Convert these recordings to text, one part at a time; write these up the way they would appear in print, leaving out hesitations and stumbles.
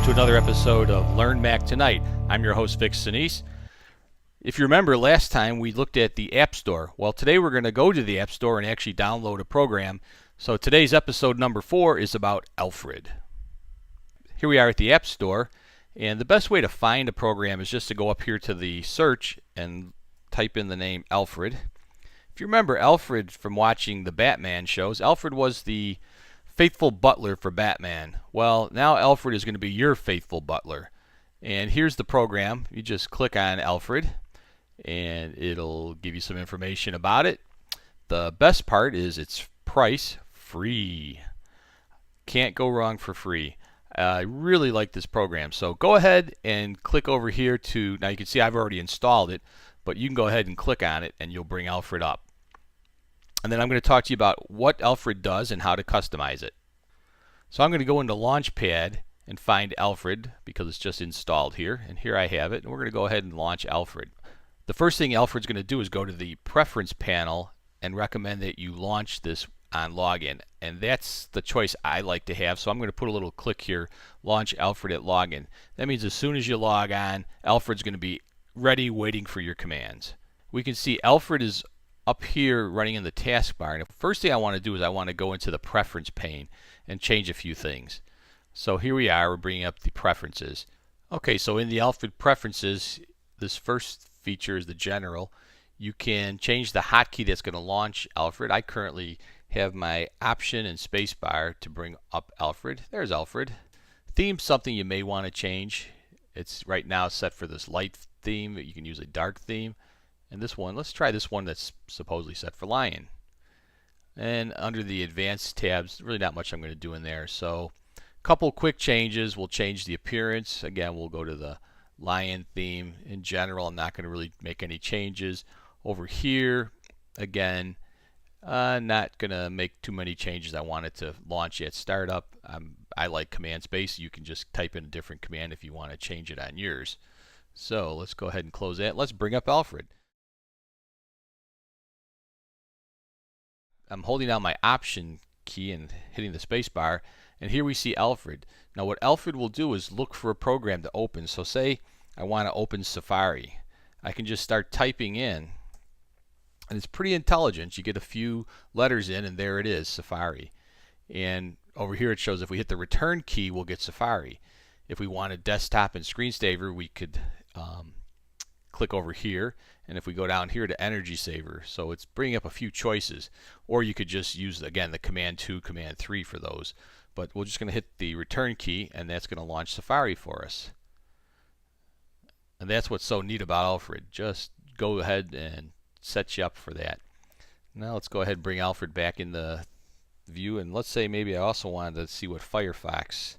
to another episode of Learn Mac Tonight. I'm your host, Vic Sinise. If you remember, last time we looked at the App Store. Well, today we're going to go to the App Store and actually download a program. So today's episode number 4 is about Alfred. Here we are at the App Store, and the best way to find a program is just to go up here to the search and type in the name Alfred. If you remember Alfred from watching the Batman shows, Alfred was the faithful butler for Batman. Well, now Alfred is going to be your faithful butler. And here's the program. You just click on Alfred and it'll give you some information about it. The best part is its price, free. Can't go wrong for free. I really like this program. So go ahead and click over here to, now you can see I've already installed it, but you can go ahead and click on it and you'll bring Alfred up. And then I'm going to talk to you about what Alfred does and how to customize it. So I'm going to go into Launchpad and find Alfred because it's just installed here. And here I have it. And we're going to go ahead and launch Alfred. The first thing Alfred's going to do is go to the Preference panel and recommend that you launch this on login. And that's the choice I like to have. So I'm going to put a little click here, Launch Alfred at login. That means as soon as you log on, Alfred's going to be ready waiting for your commands. We can see Alfred is up here running in the taskbar, and the first thing I want to do is I want to go into the preference pane and change a few things. So here we are, we're bringing up the preferences. Okay, so in the Alfred preferences, this first feature is the general. You can change the hotkey that's going to launch Alfred. I currently have my option and spacebar to bring up Alfred. There's Alfred. Theme's something you may want to change. It's right now set for this light theme. You can use a dark theme. And this one, let's try this one that's supposedly set for lion. And under the advanced tabs, really not much I'm going to do in there. So a couple quick changes. We'll change the appearance. Again, we'll go to the lion theme. In general, I'm not going to really make any changes. Over here, again, not going to make too many changes. I want it to launch at startup. I like command space. You can just type in a different command if you want to change it on yours. So let's go ahead and close that. Let's bring up Alfred. I'm holding down my option key and hitting the space bar, and here we see Alfred. Now what Alfred will do is look for a program to open. So say I want to open Safari. I can just start typing in, and it's pretty intelligent. You get a few letters in and there it is, Safari. And over here it shows if we hit the return key we'll get Safari. If we want a desktop and screensaver we could click over here, and if we go down here to energy saver, so it's bringing up a few choices, or you could just use again the command 2, command 3 for those, but we're just going to hit the return key and that's going to launch Safari for us. And that's what's so neat about Alfred. Just go ahead and set you up for that. Now let's go ahead and bring Alfred back in the view, and let's say maybe I also wanted to see what Firefox,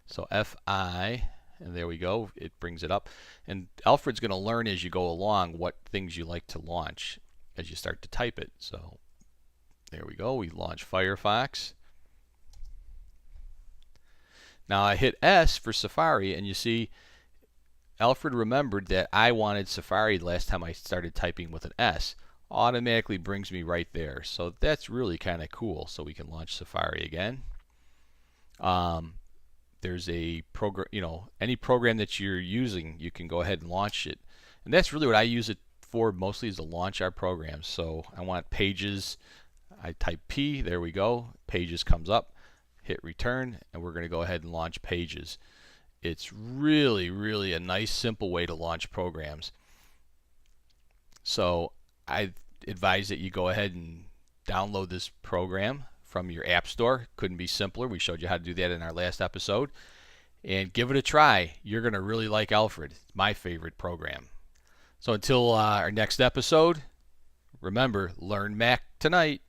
so FI, and there we go, it brings it up. And Alfred's going to learn as you go along what things you like to launch as you start to type it. So there we go, we launch Firefox. Now I hit S for Safari, and you see Alfred remembered that I wanted Safari last time I started typing with an S. Automatically brings me right there. So that's really kind of cool. So we can launch Safari again. There's a program, any program that you're using, you can go ahead and launch it. And that's really what I use it for mostly, is to launch our programs. So I want Pages. I type P, there we go. Pages comes up, hit return, and we're going to go ahead and launch Pages. It's really, really a nice, simple way to launch programs. So I advise that you go ahead and download this program from your App Store. Couldn't be simpler. We showed you how to do that in our last episode. And give it a try. You're going to really like Alfred. It's my favorite program. So until our next episode, remember, learn Mac tonight.